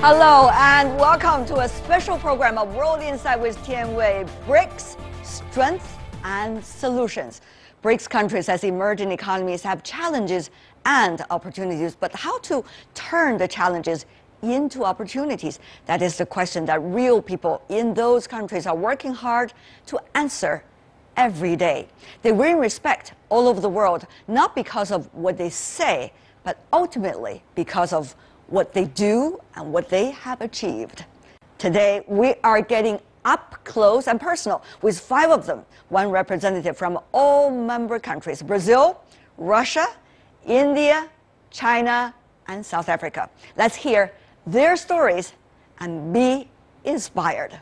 Hello and welcome to a special program of World Insight with Tian Wei, BRICS, Strength and Solutions. BRICS countries as emerging economies have challenges and opportunities, but how to turn the challenges into opportunities? That is the question that real people in those countries are working hard to answer every day. They win respect all over the world, not because of what they say, but ultimately because of what they do and what they have achieved. Today, we are getting up close and personal with 5 of them, one representative from all member countries: Brazil, Russia, India, China, and South Africa. Let's hear their stories and be inspired.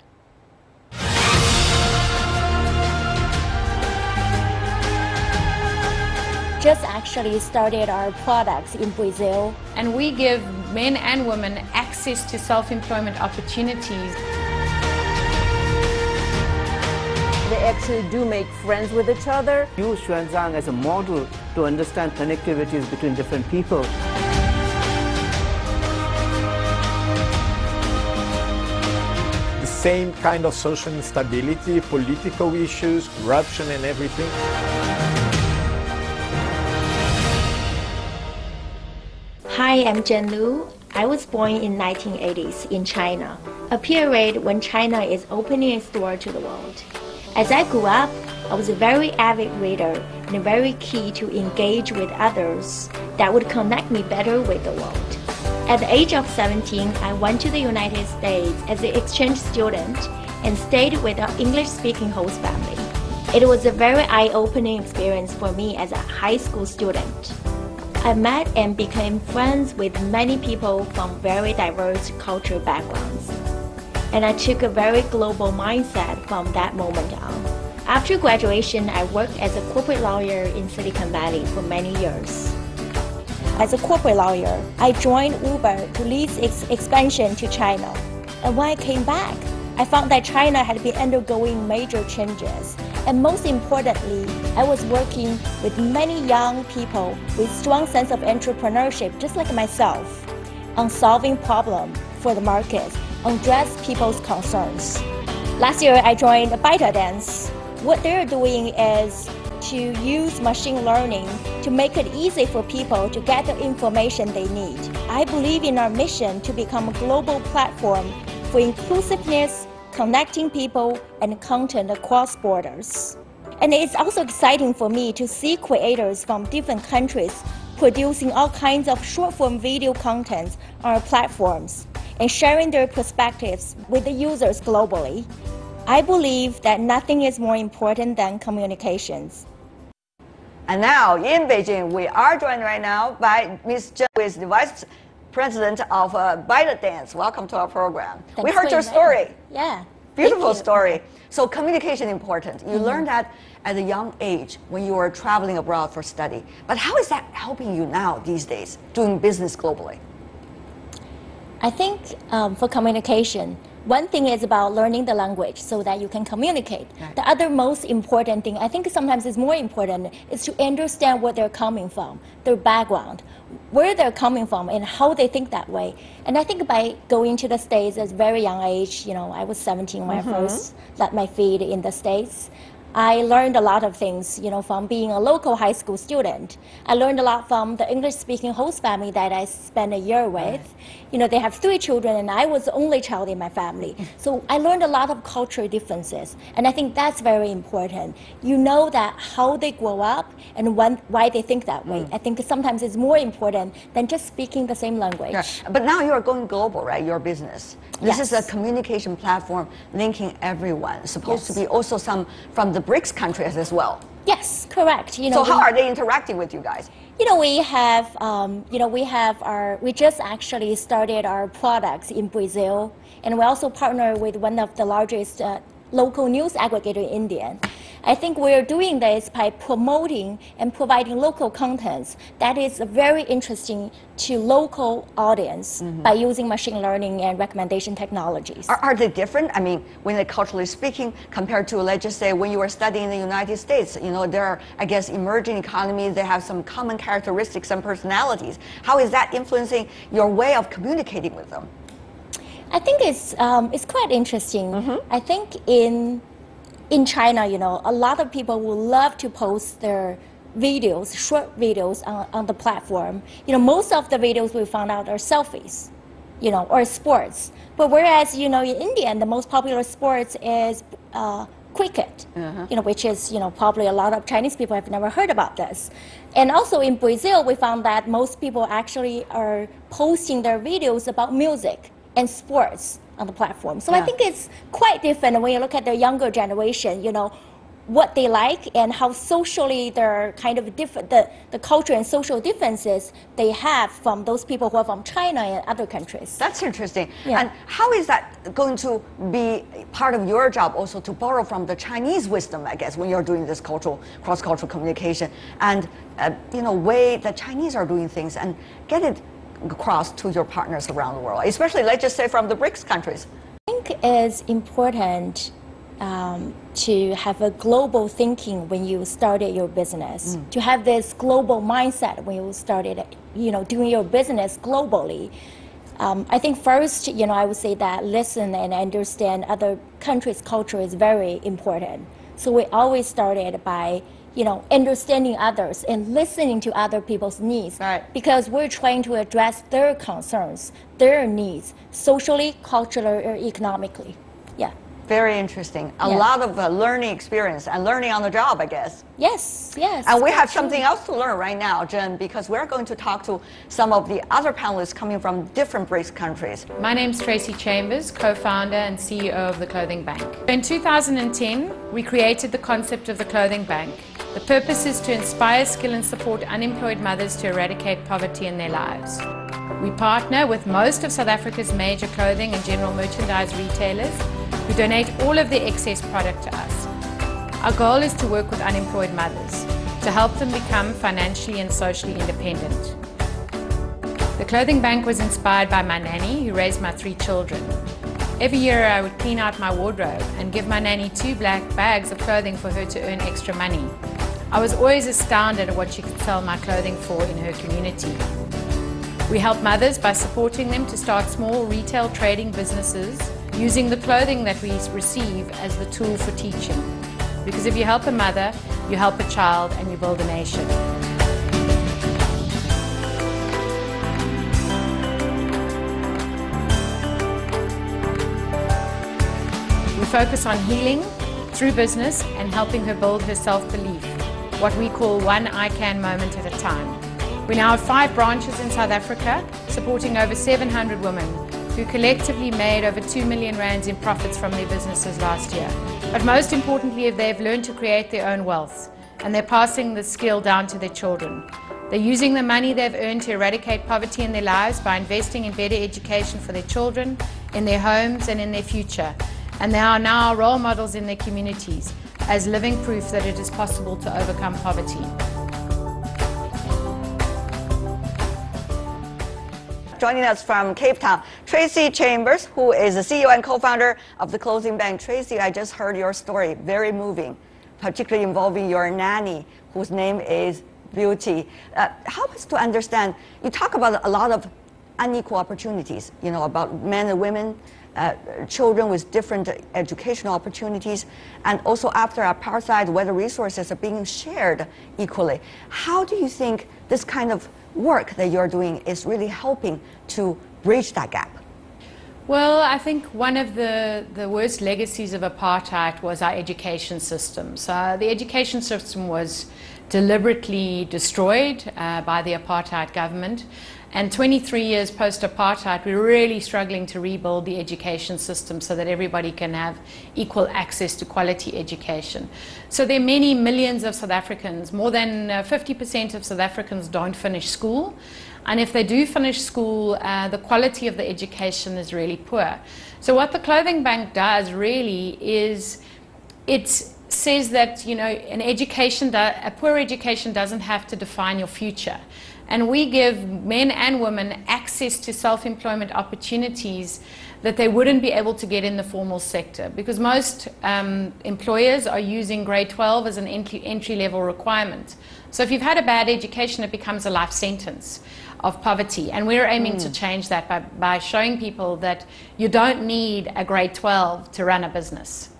Just actually started our products in Brazil. And we give men and women access to self-employment opportunities. They actually do make friends with each other. Use Xuanzang as a model to understand connectivities between different people. The same kind of social instability, political issues, corruption and everything. Hi, I'm Zhen Liu. I was born in 1980s in China, a period when China is opening its door to the world. As I grew up, I was a very avid reader and very keen to engage with others that would connect me better with the world. At the age of 17, I went to the United States as an exchange student and stayed with an English-speaking host family. It was a very eye-opening experience for me as a high school student. I met and became friends with many people from very diverse cultural backgrounds. And I took a very global mindset from that moment on. After graduation, I worked as a corporate lawyer in Silicon Valley for many years. As a corporate lawyer, I joined Uber to lead its expansion to China. And when I came back, I found that China had been undergoing major changes. And most importantly, I was working with many young people with strong sense of entrepreneurship, just like myself, on solving problems for the markets, on address people's concerns. Last year, I joined Bytedance. What they're doing is to use machine learning to make it easy for people to get the information they need. I believe in our mission to become a global platform for inclusiveness, connecting people and content across borders. And it's also exciting for me to see creators from different countries producing all kinds of short-form video content on our platforms and sharing their perspectives with the users globally. I believe that nothing is more important than communications. And now in Beijing, we are joined right now by Ms. Zhen, who is the Vice President of Bytedance. Welcome to our program. We heard your story. Yeah. Beautiful story. So communication important. You learned that at a young age when you were traveling abroad for study. But how is that helping you now these days, doing business globally? I think for communication, one thing is about learning the language so that you can communicate. Right. The other most important thing, I think sometimes is more important, is to understand where they're coming from, their background, where they're coming from and how they think that way. And I think by going to the States at a very young age, I was 17 when I first let my feet in the States. I learned a lot of things, from being a local high school student. I learned a lot from the English-speaking host family that I spent a year with. They have 3 children, and I was the only child in my family. So I learned a lot of cultural differences, and I think that's very important. You know that how they grow up and why they think that way. I think sometimes it's more important than just speaking the same language. Yeah. But now you are going global, right? Your business. This is a communication platform linking everyone. Supposed to be also some from the BRICS countries as well. Yes, correct. So how are they interacting with you guys? We just actually started our products in Brazil, and we also partner with one of the largest local news aggregator in India. I think we're doing this by promoting and providing local contents that is very interesting to local audience by using machine learning and recommendation technologies. Are they different? I mean, when they're culturally speaking, compared to, let's just say, when you were studying in the United States, there are, I guess, emerging economies, they have some common characteristics and personalities. How is that influencing your way of communicating with them? I think it's quite interesting. I think in China, you know, a lot of people will love to post their videos, short videos on the platform. You know, most of the videos we found out are selfies, you know, or sports. But whereas, you know, in India, the most popular sports is cricket, you know, which is, you know, probably a lot of Chinese people have never heard about this. And also in Brazil, we found that most people actually are posting their videos about music and sports on the platform. So I think it's quite different when you look at the younger generation, you know, what they like and how socially they're kind of different, the culture and social differences they have from those people who are from China and other countries. That's interesting. Yeah. And how is that going to be part of your job also to borrow from the Chinese wisdom, I guess, when you're doing this cross-cultural communication and, you know, way the Chinese are doing things and get it across to your partners around the world, especially, let's just say, from the BRICS countries? I think it's important to have a global thinking when you started your business, to have this global mindset when you started, you know, doing your business globally. I think first, you know, I would say that listen and understand other countries' culture is very important. So we always started by, you know, understanding others and listening to other people's needs. Right. Because we're trying to address their concerns, their needs, socially, culturally, or economically. Yeah. Very interesting. A lot of learning experience and learning on the job, I guess. Yes, yes. And we have something else to learn right now, Zhen, because we're going to talk to some of the other panelists coming from different BRICS countries. My name's Tracy Chambers, co-founder and CEO of the Clothing Bank. In 2010, we created the concept of the Clothing Bank. The purpose is to inspire, skill and support unemployed mothers to eradicate poverty in their lives. We partner with most of South Africa's major clothing and general merchandise retailers who donate all of their excess product to us. Our goal is to work with unemployed mothers to help them become financially and socially independent. The Clothing Bank was inspired by my nanny who raised my 3 children. Every year I would clean out my wardrobe and give my nanny 2 black bags of clothing for her to earn extra money. I was always astounded at what she could sell my clothing for in her community. We help mothers by supporting them to start small retail trading businesses using the clothing that we receive as the tool for teaching. Because if you help a mother, you help a child and you build a nation. We focus on healing through business and helping her build her self-belief, what we call one I can moment at a time. We now have 5 branches in South Africa, supporting over 700 women who collectively made over 2 million rands in profits from their businesses last year. But most importantly, they've learned to create their own wealth, and they're passing the skill down to their children. They're using the money they've earned to eradicate poverty in their lives by investing in better education for their children, in their homes and in their future. And they are now role models in their communities as living proof that it is possible to overcome poverty. Joining us from Cape Town, Tracy Chambers, who is the CEO and co-founder of the Clothing Bank. Tracy, I just heard your story, very moving, particularly involving your nanny, whose name is Beauty. Help us to understand, you talk about a lot of unequal opportunities, you know, about men and women, children with different educational opportunities, and also after apartheid, whether resources are being shared equally. How do you think this kind of work that you're doing is really helping to bridge that gap? Well, I think one of the worst legacies of apartheid was our education system. So the education system was deliberately destroyed by the apartheid government. And 23 years post-apartheid, we're really struggling to rebuild the education system so that everybody can have equal access to quality education. So there are many millions of South Africans, more than 50% of South Africans don't finish school. And if they do finish school, the quality of the education is really poor. So what the Clothing Bank does really is it says that, you know, a poor education doesn't have to define your future. And we give men and women access to self-employment opportunities that they wouldn't be able to get in the formal sector, because most employers are using grade 12 as an entry-level requirement. So if you've had a bad education, it becomes a life sentence of poverty. And we're aiming to change that by showing people that you don't need a grade 12 to run a business.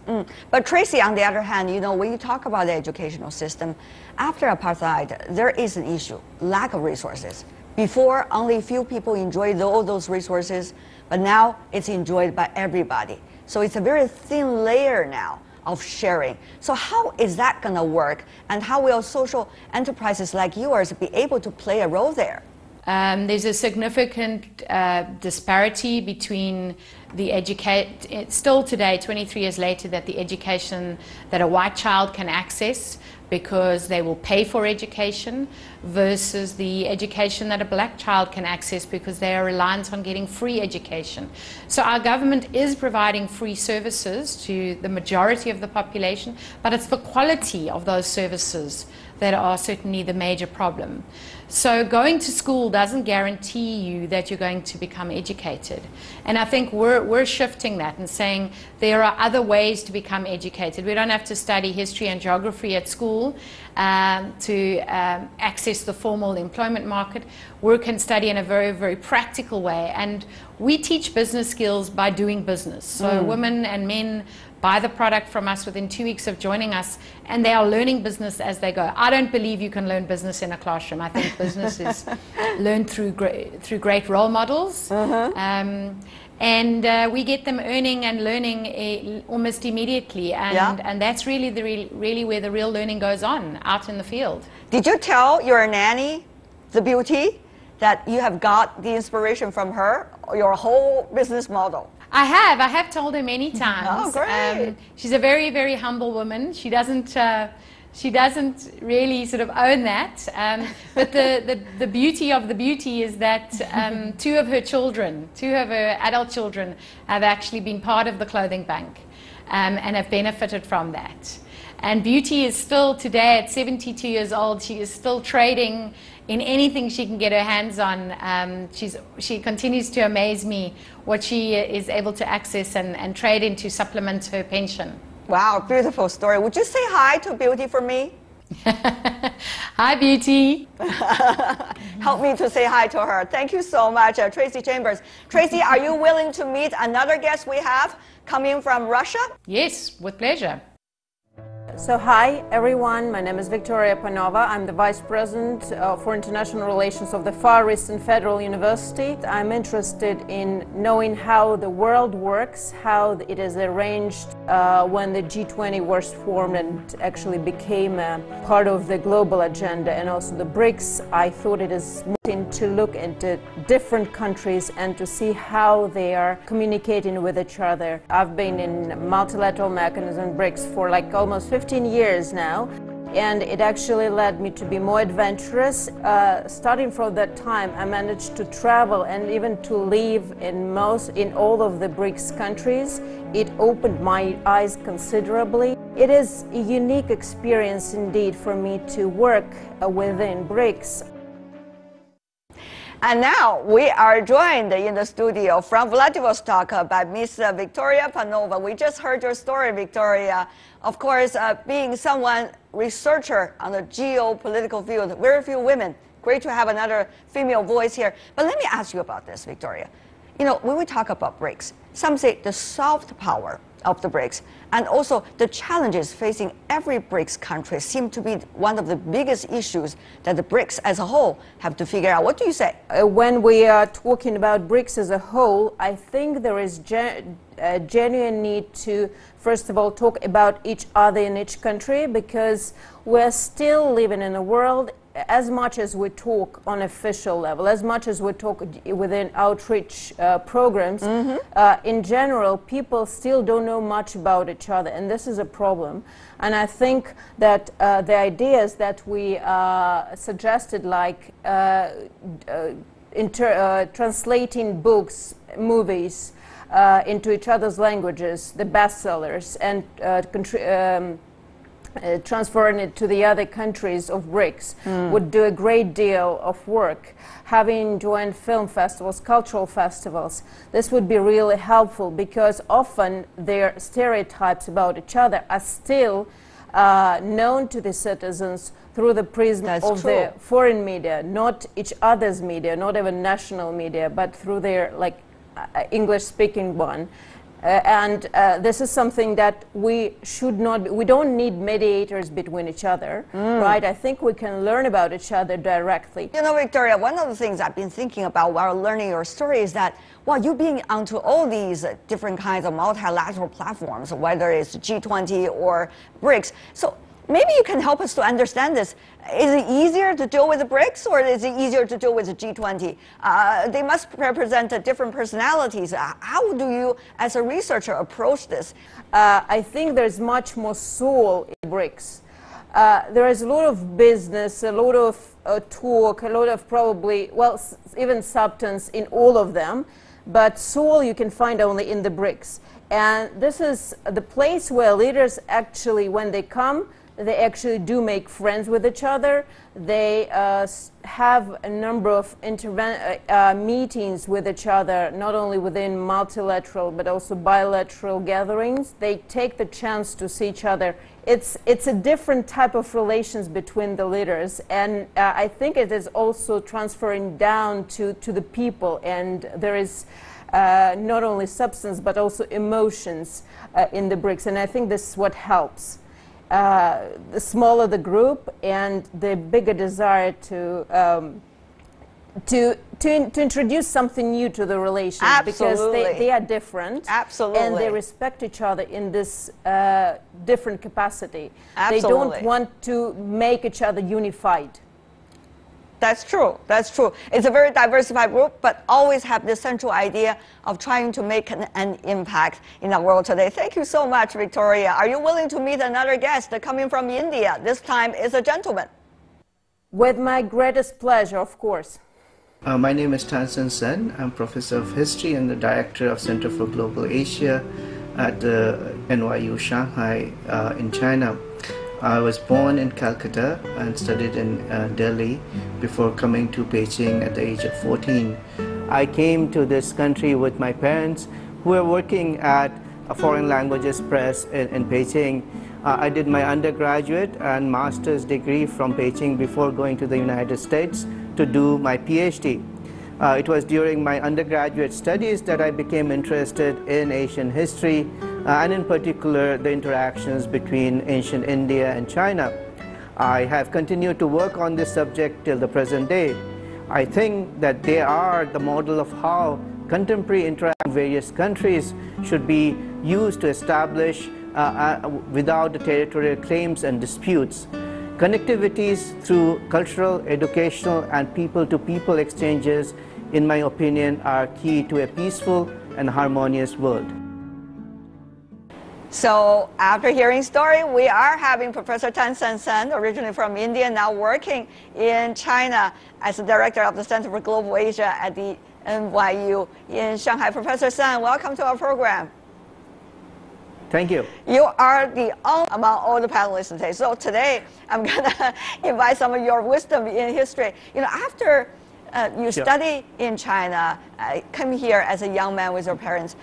But Tracy, on the other hand, you know, when you talk about the educational system, after apartheid, there is an issue, lack of resources. Before, only a few people enjoyed all those resources, but now it's enjoyed by everybody. So it's a very thin layer now of sharing. So how is that going to work? And how will social enterprises like yours be able to play a role there? There's a significant disparity between the still today, 23 years later, that the education that a white child can access because they will pay for education versus the education that a black child can access because they are reliant on getting free education. So our government is providing free services to the majority of the population, but it's the quality of those services that are certainly the major problem. So going to school doesn't guarantee you that you're going to become educated. And I think we're shifting that and saying there are other ways to become educated. We don't have to study history and geography at school to access the formal employment market. We can study in a very, very practical way. And we teach business skills by doing business. So women and men buy the product from us within 2 weeks of joining us, and they are learning business as they go. I don't believe you can learn business in a classroom. I think business is learned through great role models. And we get them earning and learning almost immediately, and that's really really where the real learning goes on, out in the field. Did you tell your nanny, the beauty, that you have got the inspiration from her, your whole business model? I have told her many times. Oh, great. She's a very, very humble woman. She doesn't really sort of own that. But the beauty of the beauty is that two of her adult children have actually been part of the clothing bank and have benefited from that. And Beauty is still today at 72 years old. She is still trading in anything she can get her hands on. She continues to amaze me what she is able to access and trade in to supplement her pension. Wow, beautiful story. Would you say hi to Beauty for me? Hi, Beauty. Help me to say hi to her. Thank you so much, Tracy Chambers. Tracy, are you willing to meet another guest we have coming from Russia? Yes, with pleasure. So hi everyone, my name is Victoria Panova. I'm the Vice President for International Relations of the Far Eastern Federal University. I'm interested in knowing how the world works, how it is arranged when the G20 was formed and actually became a part of the global agenda, and also the BRICS. I thought it is important to look into different countries and to see how they are communicating with each other. I've been in multilateral mechanism BRICS for like almost 15 years now, and it actually led me to be more adventurous. Starting from that time, I managed to travel and even to live in all of the BRICS countries. It opened my eyes considerably. It is a unique experience indeed for me to work within BRICS. And now we are joined in the studio from Vladivostok by Miss Victoria Panova. We just heard your story, Victoria. Of course, being someone researcher on the geopolitical field, very few women. Great to have another female voice here. But let me ask you about this, Victoria. You know, when we talk about BRICS, some say the soft power of the BRICS and also the challenges facing every BRICS country seem to be one of the biggest issues that the BRICS as a whole have to figure out. What do you say? When we are talking about BRICS as a whole, I think there is a genuine need to, first of all, talk about each other in each country, because we're still living in a world, as much as we talk on official level, as much as we talk within outreach programs, in general, people still don't know much about each other, and this is a problem. And I think that the ideas that we suggested, like translating books, movies into each other's languages, the bestsellers, and transferring it to the other countries of BRICS would do a great deal of work. Having joint film festivals, cultural festivals, this would be really helpful because often their stereotypes about each other are still known to the citizens through the prism of the foreign media, not each other's media, not even national media, but through their English-speaking one. This is something that we should not, we don't need mediators between each other, right? I think we can learn about each other directly. You know, Victoria, one of the things I've been thinking about while learning your story is that, well, you being onto all these different kinds of multilateral platforms, whether it's G20 or BRICS, so maybe you can help us to understand this. Is it easier to deal with the BRICS or is it easier to deal with the G20? They must represent different personalities. How do you, as a researcher, approach this? I think there's much more soul in BRICS. There is a lot of business, a lot of talk, a lot of probably, well, even substance in all of them, but soul you can find only in the BRICS. And this is the place where leaders actually, when they come, they actually do make friends with each other. They have a number of meetings with each other, not only within multilateral but also bilateral gatherings. They take the chance to see each other. It's a different type of relations between the leaders, and I think it is also transferring down to the people, and there is not only substance but also emotions in the BRICS, and I think this is what helps. The smaller the group and the bigger desire to introduce something new to the relations. Absolutely. Because they are different. Absolutely. And they respect each other in this different capacity. Absolutely. They don't want to make each other unified. That's true. That's true. It's a very diversified group, but always have the central idea of trying to make an impact in the world today. Thank you so much, Victoria. Are you willing to meet another guest coming from India? This time is a gentleman. With my greatest pleasure, of course. My name is Tansen Sen. I'm Professor of History and the Director of Center for Global Asia at the NYU Shanghai in China. I was born in Calcutta and studied in Delhi before coming to Beijing at the age of 14. I came to this country with my parents who were working at a foreign languages press in Beijing. I did my undergraduate and master's degree from Beijing before going to the United States to do my PhD. It was during my undergraduate studies that I became interested in Asian history, and in particular the interactions between ancient India and China. I have continued to work on this subject till the present day. I think that they are the model of how contemporary interaction with various countries should be used to establish without the territorial claims and disputes. Connectivities through cultural, educational and people-to-people exchanges, in my opinion, are key to a peaceful and harmonious world. So after hearing story, we are having Professor Tansen Sen, originally from India, now working in China as the director of the Center for Global Asia at the NYU in Shanghai. Professor Sen, welcome to our program. Thank you. You are the only among all the panelists today. So today, I'm going to invite some of your wisdom in history. You know, after you study in China, come here as a young man with your parents,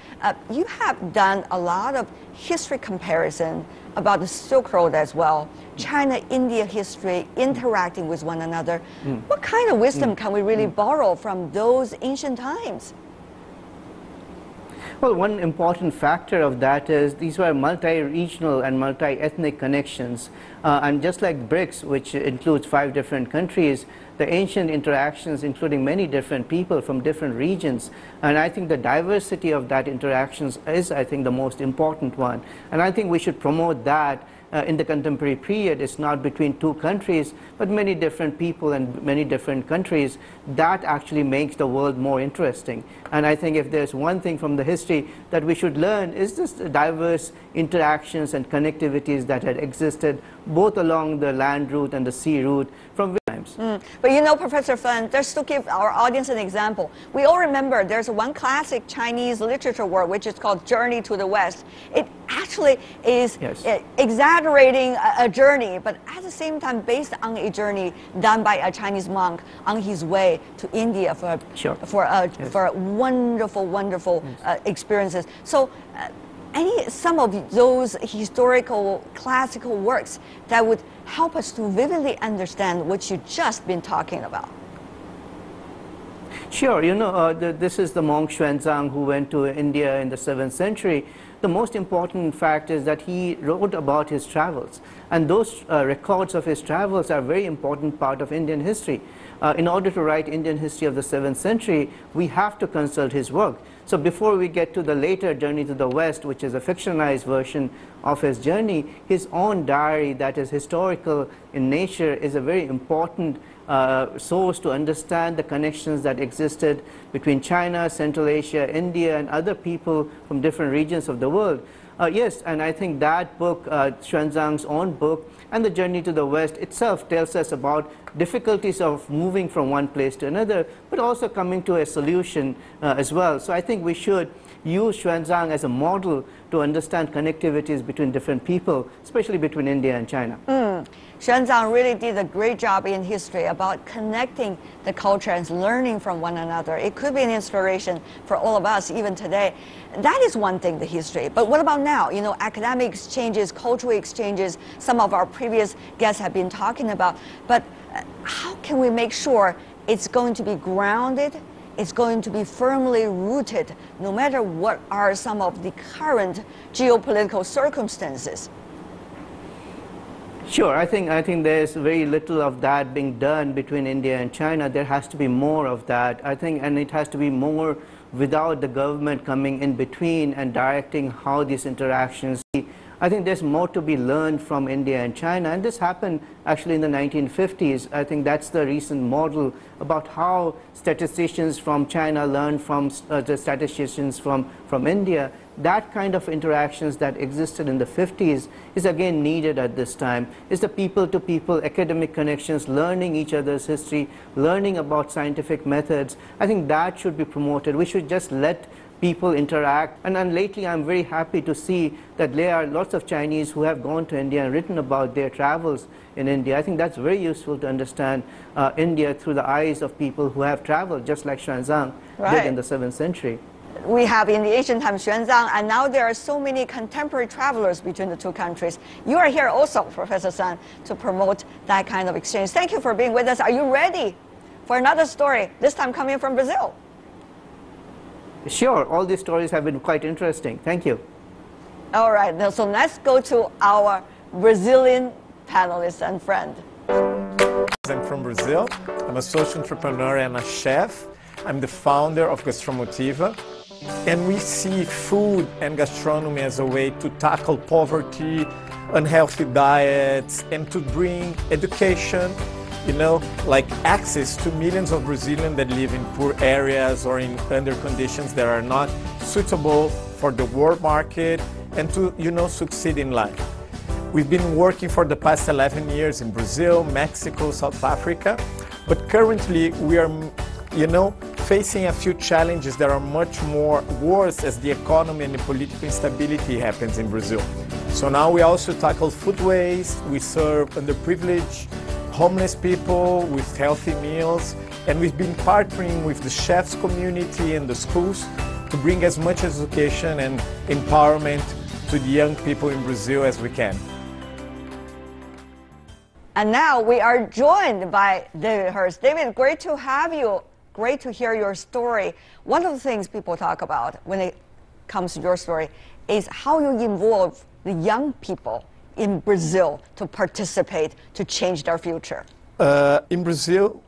you have done a lot of history comparison about the Silk Road as well. China-India history interacting with one another. What kind of wisdom can we really borrow from those ancient times? Well, one important factor of that is these were multi-regional and multi-ethnic connections. And just like BRICS, which includes 5 different countries, the ancient interactions including many different people from different regions. And I think the diversity of that interactions is, I think, the most important one. And I think we should promote that in the contemporary period. It's not between 2 countries, but many different people and many different countries. That actually makes the world more interesting. And I think if there's one thing from the history that we should learn is this diverse interactions and connectivities that had existed both along the land route and the sea route from times. times. But you know, Professor Fan, just to give our audience an example, we all remember there's one classic Chinese literature work which is called Journey to the West. It actually is exaggerating a journey, but at the same time based on a journey done by a Chinese monk on his way to India for wonderful, wonderful experiences. So. Some of those historical classical works that would help us to vividly understand what you've just been talking about? Sure, you know, this is the monk Xuanzang who went to India in the 7th century. The most important fact is that he wrote about his travels, and those records of his travels are a very important part of Indian history. In order to write Indian history of the 7th century, we have to consult his work. So before we get to the later Journey to the West, which is a fictionalized version of his journey, his own diary that is historical in nature is a very important source to understand the connections that existed between China, Central Asia, India, and other people from different regions of the world. Yes, and I think that book, Xuanzang's own book, and the Journey to the West itself tells us about difficulties of moving from one place to another, but also coming to a solution as well. So I think we should use Xuanzang as a model to understand connectivities between different people, especially between India and China. Xuanzang really did a great job in history about connecting the culture and learning from one another. It could be an inspiration for all of us even today. That is one thing, the history. But what about now? You know, academic exchanges, cultural exchanges, some of our previous guests have been talking about. But how can we make sure it's going to be grounded, it's going to be firmly rooted, no matter what are some of the current geopolitical circumstances? Sure, I think there's very little of that being done between India and China. There has to be more of that, I think, and it has to be more without the government coming in between and directing how these interactions. I think there's more to be learned from India and China, and this happened actually in the 1950s. I think that's the recent model about how statisticians from China learn from the statisticians from India. That kind of interactions that existed in the 50s is again needed at this time. It's the people-to-people academic connections, learning each other's history, learning about scientific methods. I think that should be promoted. We should just let people interact. And lately I'm very happy to see that there are lots of Chinese who have gone to India and written about their travels in India. I think that's very useful to understand India through the eyes of people who have traveled, just like Xuanzang did in the 7th century. We have in the ancient time Xuanzang, and now there are so many contemporary travelers between the two countries. You are here also, Professor Sen, to promote that kind of exchange. Thank you for being with us. Are you ready for another story, this time coming from Brazil? Sure, all these stories have been quite interesting. Thank you. All right, now, so let's go to our Brazilian panelist and friend. I'm from Brazil. I'm a social entrepreneur and a chef. I'm the founder of Gastromotiva. And we see food and gastronomy as a way to tackle poverty, unhealthy diets, and to bring education, you know, like access to millions of Brazilians that live in poor areas or in under conditions that are not suitable for the world market, and to, you know, succeed in life. We've been working for the past 11 years in Brazil, Mexico, South Africa, but currently we are, you know, facing a few challenges that are much more worse as the economy and the political instability happens in Brazil. So now we also tackle food waste, we serve underprivileged homeless people with healthy meals, and we've been partnering with the chefs community and the schools to bring as much education and empowerment to the young people in Brazil as we can. And now we are joined by David Hertz. David, great to have you. Great to hear your story. One of the things people talk about when it comes to your story is how you involve the young people in Brazil to participate, to change their future. In Brazil,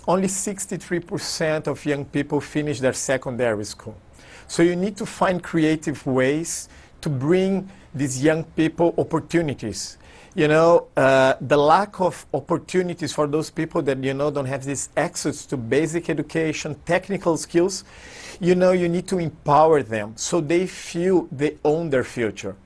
only 63% of young people finish their secondary school. So you need to find creative ways to bring these young people opportunities. You know, the lack of opportunities for those people that, you know, don't have this access to basic education, technical skills, you know, you need to empower them so they feel they own their future.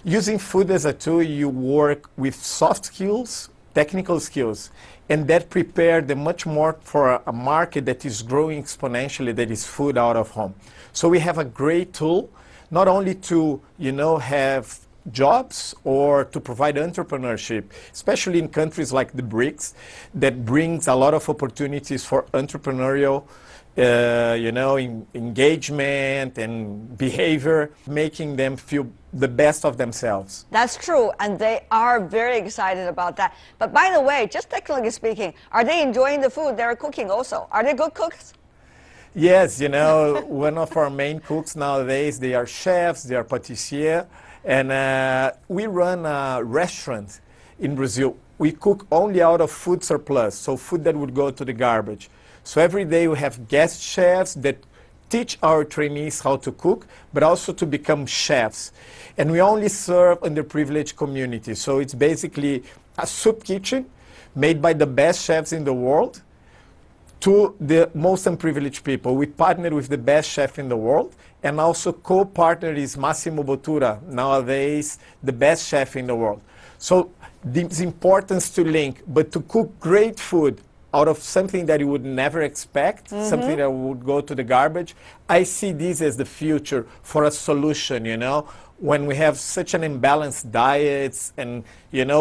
Using food as a tool, you work with soft skills, technical skills, and that prepare them much more for a market that is growing exponentially, that is food out of home. So we have a great tool, not only to, have jobs or to provide entrepreneurship, especially in countries like the BRICS, that brings a lot of opportunities for entrepreneurial engagement and behavior, making them feel the best of themselves. That's true, and they are very excited about that. But by the way, just technically speaking, are they enjoying the food they're cooking also? Are they good cooks? Yes, one of our main cooks nowadays, they are chefs, they are pâtissiers, and we run a restaurant in Brazil. We cook only out of food surplus, so food that would go to the garbage. So every day we have guest chefs that teach our trainees how to cook, but also to become chefs. And we only serve underprivileged communities. So it's basically a soup kitchen made by the best chefs in the world to the most unprivileged people. We partner with the best chef in the world, and also co-partner is Massimo Bottura, nowadays the best chef in the world. So this importance to link, but to cook great food out of something that you would never expect, something that would go to the garbage. I see this as the future for a solution, when we have such an imbalanced diets and,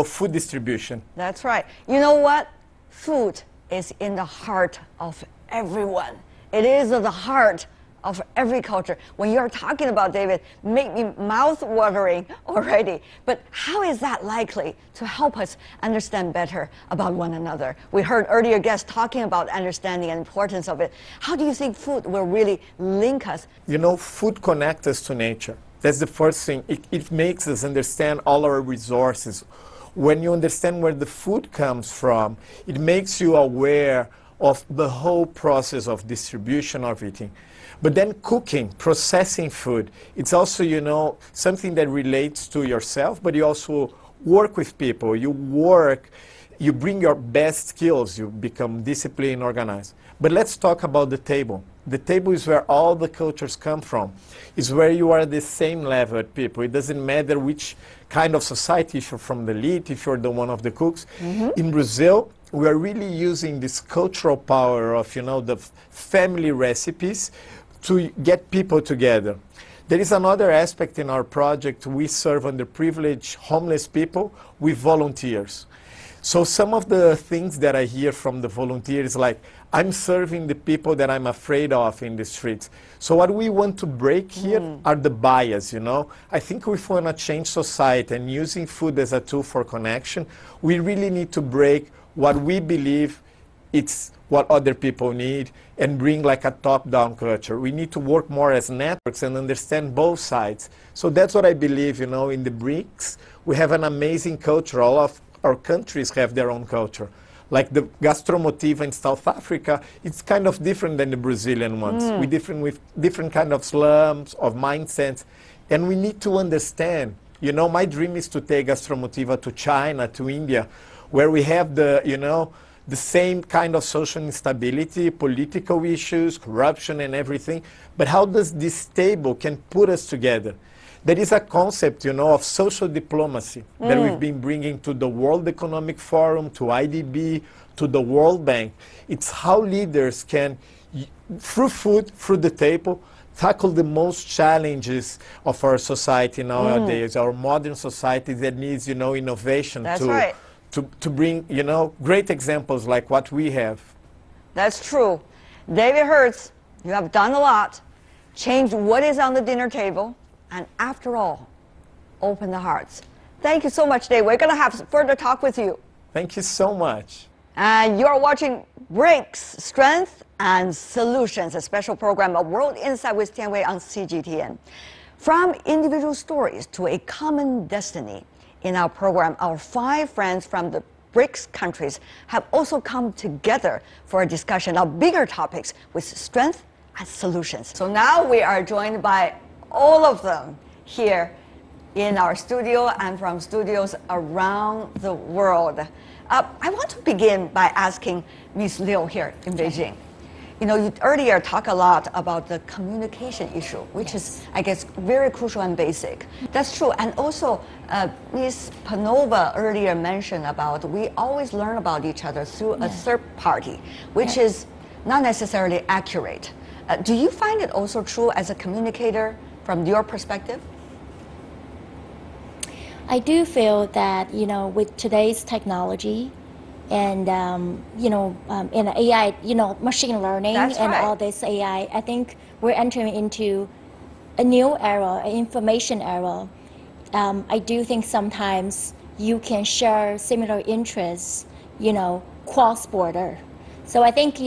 food distribution. That's right. You know what? Food is in the heart of everyone. It is at the heart of every culture. When you're talking about, David, make me mouth-watering already. But how is that likely to help us understand better about one another? We heard earlier guests talking about understanding and importance of it. How do you think food will really link us? Food connects us to nature. That's the first thing. It makes us understand all our resources. When you understand where the food comes from, it makes you aware of the whole process of distribution of eating. But then cooking, processing food, it's also, something that relates to yourself, but you also work with people. You bring your best skills, you become disciplined, organized. But let's talk about the table. The table is where all the cultures come from. It's where you are the same level at people. It doesn't matter which kind of society, if you're from the elite, if you're the one of the cooks. In Brazil, we are really using this cultural power of, the family recipes to get people together. There is another aspect in our project. We serve underprivileged homeless people with volunteers. So some of the things that I hear from the volunteers, like, I'm serving the people that I'm afraid of in the streets. So what we want to break here are the bias, I think if we want to change society and using food as a tool for connection, we really need to break what we believe it's what other people need and bring like a top-down culture. We need to work more as networks and understand both sides. So that's what I believe, in the BRICS. We have an amazing culture. All of our countries have their own culture. Like the Gastromotiva in South Africa, it's kind of different than the Brazilian ones. We're different with different kind of slums, of mindsets. And we need to understand, my dream is to take Gastromotiva to China, to India, where we have the same kind of social instability, political issues, corruption and everything. But how does this table can put us together? There is a concept, of social diplomacy that we've been bringing to the World Economic Forum, to IDB, to the World Bank. It's how leaders can, through food, through the table, tackle the most challenges of our society nowadays, our modern society that needs, innovation. That's right. To bring, great examples like what we have. That's true. David Hertz, you have done a lot. Change what is on the dinner table, and after all, open the hearts. Thank you so much, Dave. We're going to have further talk with you. Thank you so much. And you're watching BRICS Strength and Solutions, a special program of World Insight with Tianwei on CGTN. From individual stories to a common destiny, in our program, our 5 friends from the BRICS countries have also come together for a discussion of bigger topics with strength and solutions. So now we are joined by all of them here in our studio and from studios around the world. I want to begin by asking Ms. Liu here in Beijing. You know, you earlier talked a lot about the communication issue, which is, I guess, very crucial and basic. That's true. And also, Ms. Panova earlier mentioned about we always learn about each other through a third party, which is not necessarily accurate. Do you find it also true as a communicator from your perspective? I do feel that, you know, with today's technology and, in AI, machine learning all this AI, I think we're entering into a new era, an information era. I do think sometimes you can share similar interests, cross-border. So I think,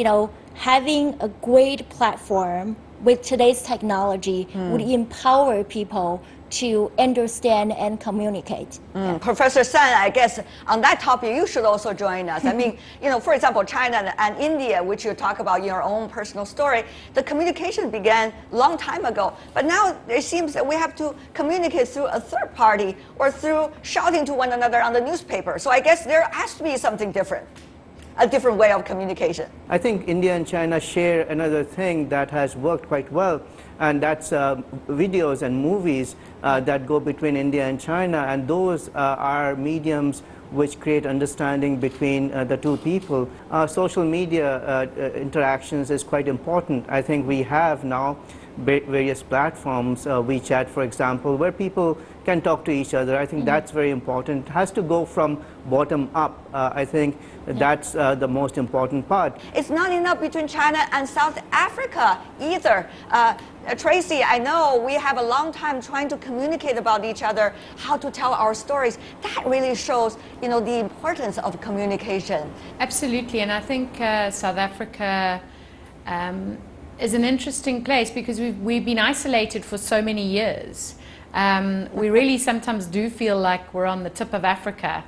having a great platform with today's technology would empower people to understand and communicate. Professor Sen, I guess on that topic, you should also join us. I mean, for example, China and India, which you talk about in your own personal story, the communication began a long time ago. But now it seems that we have to communicate through a third party or through shouting to one another on the newspaper. So I guess there has to be something different. A different way of communication. I think India and China share another thing that has worked quite well, and that's videos and movies that go between India and China, and those are mediums which create understanding between the two people. Social media interactions is quite important. I think we have now various platforms, WeChat for example, where people can talk to each other. I think that's very important. It has to go from bottom up. I think that's the most important part. It's not enough between China and South Africa either. Tracy, I know we have a long time trying to communicate about each other, how to tell our stories. That really shows, the importance of communication. Absolutely, and I think South Africa is an interesting place because we've been isolated for so many years. We really sometimes do feel like we're on the tip of Africa,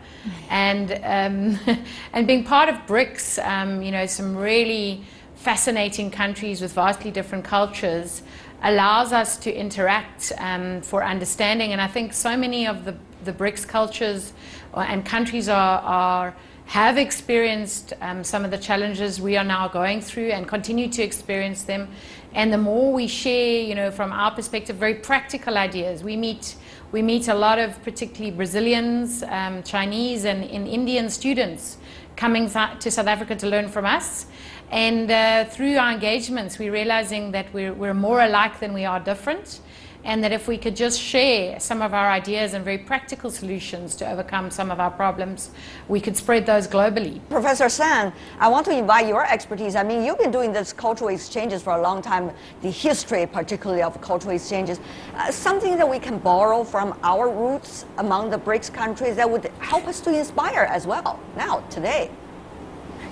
and and being part of BRICS, some really fascinating countries with vastly different cultures allows us to interact for understanding. And I think so many of the BRICS cultures and countries have experienced some of the challenges we are now going through and continue to experience them. And the more we share, from our perspective, very practical ideas. We meet a lot of particularly Brazilians, Chinese and Indian students coming to South Africa to learn from us. And through our engagements, we're realizing that we're more alike than we are different. And that if we could just share some of our ideas and very practical solutions to overcome some of our problems, we could spread those globally. Professor Sen, I want to invite your expertise. I mean, you've been doing this cultural exchanges for a long time, the history particularly of cultural exchanges. Something that we can borrow from our roots among the BRICS countries that would help us to inspire as well, now, today.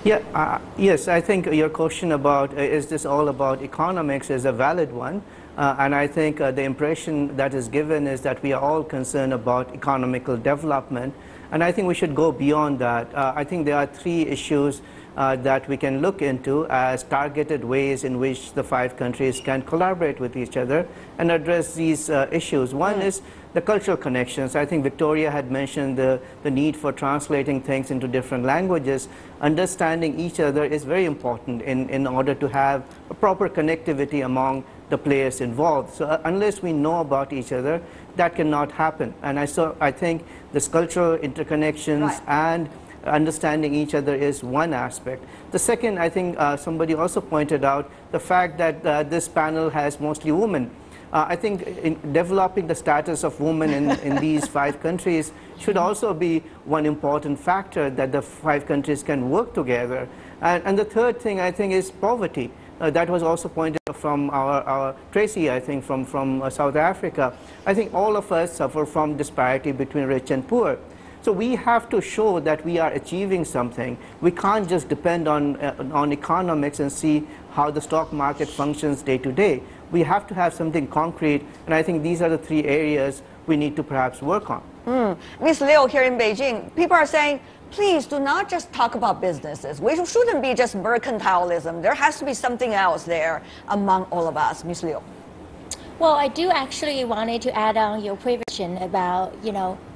Yeah, yes, I think your question about is this all about economics is a valid one. And I think the impression that is given is that we are all concerned about economical development. And I think we should go beyond that. I think there are three issues that we can look into as targeted ways in which the 5 countries can collaborate with each other and address these issues. One is the cultural connections. I think Victoria had mentioned the need for translating things into different languages. Understanding each other is very important in order to have a proper connectivity among the players involved. So unless we know about each other, that cannot happen. And I think this cultural interconnections and understanding each other is one aspect. The second, I think somebody also pointed out the fact that this panel has mostly women. I think in developing the status of women in these 5 countries should also be one important factor that the 5 countries can work together. And the third thing, I think, is poverty. That was also pointed out from our Tracy, I think, from South Africa. I think all of us suffer from disparity between rich and poor. So we have to show that we are achieving something. We can't just depend on economics and see how the stock market functions day to day. We have to have something concrete, and I think these are the 3 areas we need to perhaps work on. Ms. Liu here in Beijing, people are saying, please do not just talk about businesses. We shouldn't be just mercantilism. There has to be something else there among all of us. Ms. Liu. Well, I do actually wanted to add on your previous question about,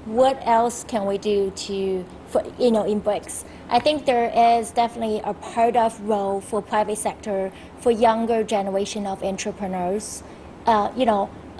what else can we do to for, in BRICS. I think there is definitely a part of role for private sector, for younger generation of entrepreneurs,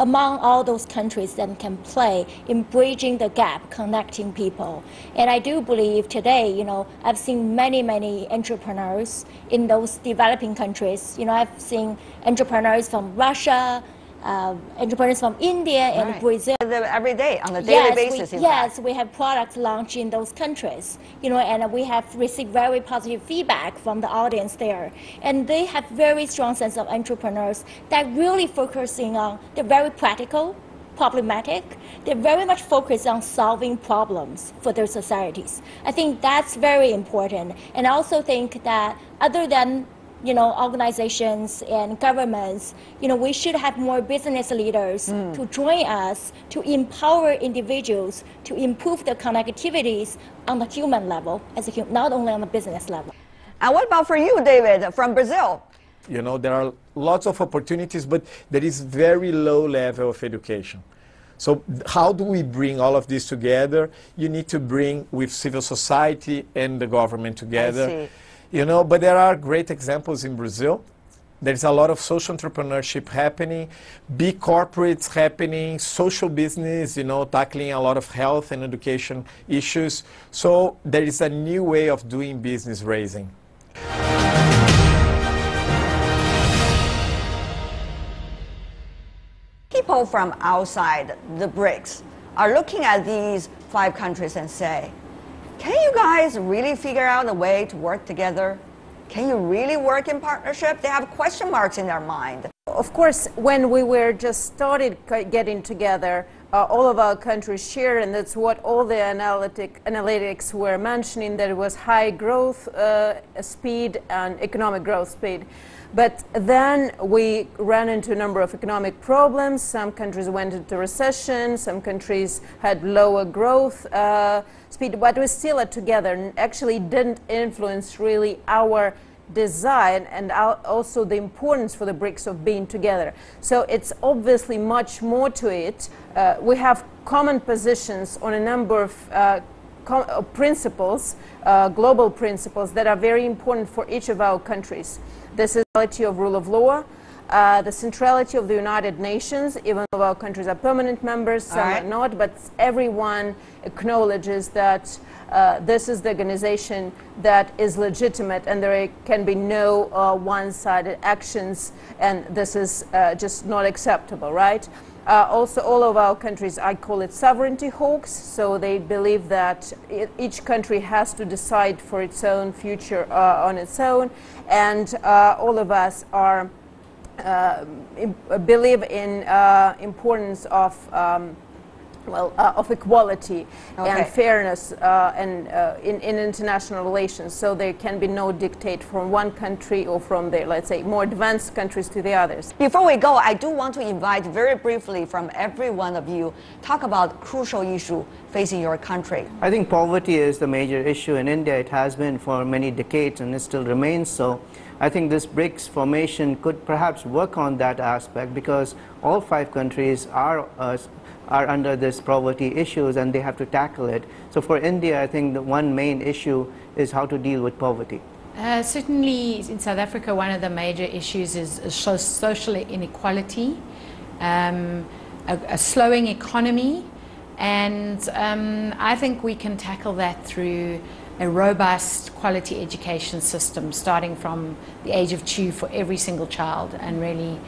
among all those countries that can play in bridging the gap, connecting people. And I do believe today, I've seen many entrepreneurs in those developing countries. I've seen entrepreneurs from Russia, entrepreneurs from India and Brazil. Every day, on a daily basis. Yes, we have products launched in those countries, and we have received very positive feedback from the audience there. And they have very strong sense of entrepreneurs that really focusing on, they're very practical, problematic. They're very much focused on solving problems for their societies. I think that's very important. And I also think that other than organizations and governments, we should have more business leaders to join us to empower individuals to improve the connectivities on the human level, not only on the business level. And what about for you, David, from Brazil? There are lots of opportunities, but there is very low level of education. So how do we bring all of this together? You need to bring with civil society and the government together. I see. But there are great examples in Brazil. There's a lot of social entrepreneurship happening, big corporates happening, social business, tackling a lot of health and education issues. So there is a new way of doing business raising. People from outside the BRICS are looking at these 5 countries and say, can you guys really figure out a way to work together? Can you really work in partnership? They have question marks in their mind. Of course, when we were just started getting together, all of our countries share, and that's what all the analytics were mentioning, that it was high growth speed and economic growth speed. But then we ran into a number of economic problems. Some countries went into recession, some countries had lower growth speed, but we still are together and actually didn't influence really our design and also the importance for the BRICS of being together. So it's obviously much more to it. We have common positions on a number of principles, global principles that are very important for each of our countries. This is the centrality of rule of law, the centrality of the United Nations, even though our countries are permanent members, some are not, but everyone acknowledges that this is the organization that is legitimate and there can be no one-sided actions, and this is just not acceptable, right? Also, all of our countries, I call it sovereignty hawks, so they believe that each country has to decide for its own future on its own, and all of us are believe in importance of equality and fairness in international relations, so there can be no dictate from one country or from the, let's say, more advanced countries to the others. Before we go, I do want to invite very briefly from every one of you, talk about crucial issue facing your country. I think poverty is the major issue in India. It has been for many decades and it still remains so. I think this BRICS formation could perhaps work on that aspect, because all 5 countries are under this poverty issues and they have to tackle it. So for India, I think the one main issue is how to deal with poverty. Certainly in South Africa, one of the major issues is social inequality, a slowing economy, and I think we can tackle that through a robust quality education system starting from the age of 2 for every single child, and really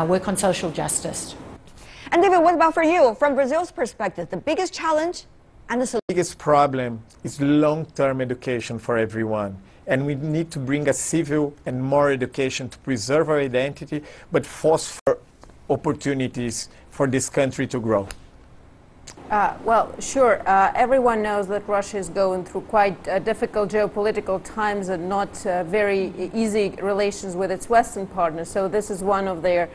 work on social justice. And David, what about for you? From Brazil's perspective, the biggest challenge and the solution? The biggest problem is long-term education for everyone. And we need to bring a civil and moral education to preserve our identity, but foster opportunities for this country to grow. Well, sure. Everyone knows that Russia is going through quite difficult geopolitical times and not very easy relations with its Western partners. So this is one of their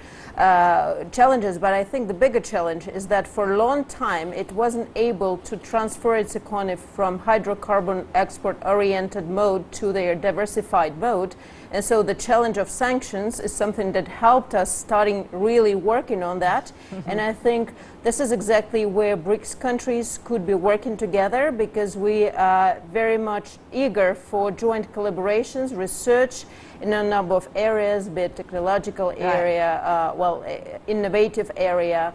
challenges. But I think the bigger challenge is that for a long time it wasn't able to transfer its economy from hydrocarbon export-oriented mode to their diversified mode. And so the challenge of sanctions is something that helped us starting really working on that. And I think this is exactly where BRICS BRICS countries could be working together, because we are very much eager for joint collaborations, research in a number of areas, be it technological area, innovative area.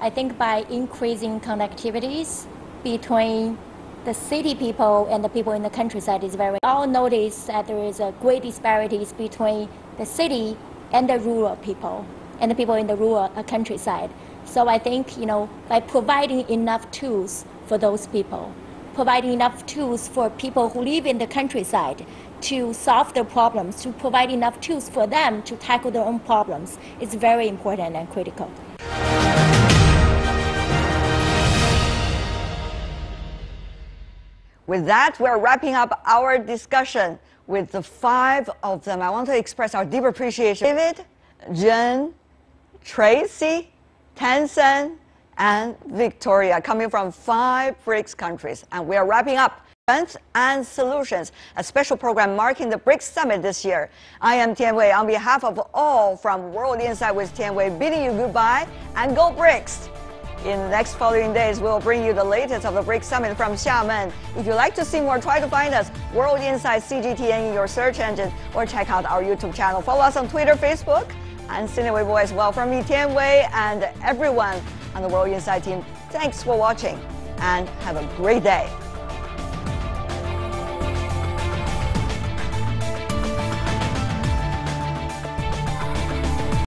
I think by increasing connectivities between the city people and the people in the countryside is very. We all notice that there is a great disparities between the city and the rural people and the people in the rural countryside. So I think, by providing enough tools for those people, providing enough tools for people who live in the countryside to solve their problems, to provide enough tools for them to tackle their own problems is very important and critical. With that, we're wrapping up our discussion with the 5 of them. I want to express our deep appreciation. David, Zhen, Tracy, Tansen, and Victoria, coming from 5 BRICS countries. And we are wrapping up Strengths and Solutions, a special program marking the BRICS Summit this year. I am Tian Wei. On behalf of all from World Insight with Tian Wei, bidding you goodbye and go BRICS. In the next following days, we'll bring you the latest of the BRICS Summit from Xiamen. If you'd like to see more, try to find us, World Insight CGTN, in your search engine, or check out our YouTube channel. Follow us on Twitter, Facebook, and Sino Weibo as well. From me, Tian Wei, and everyone on the World Insight team, thanks for watching, and have a great day.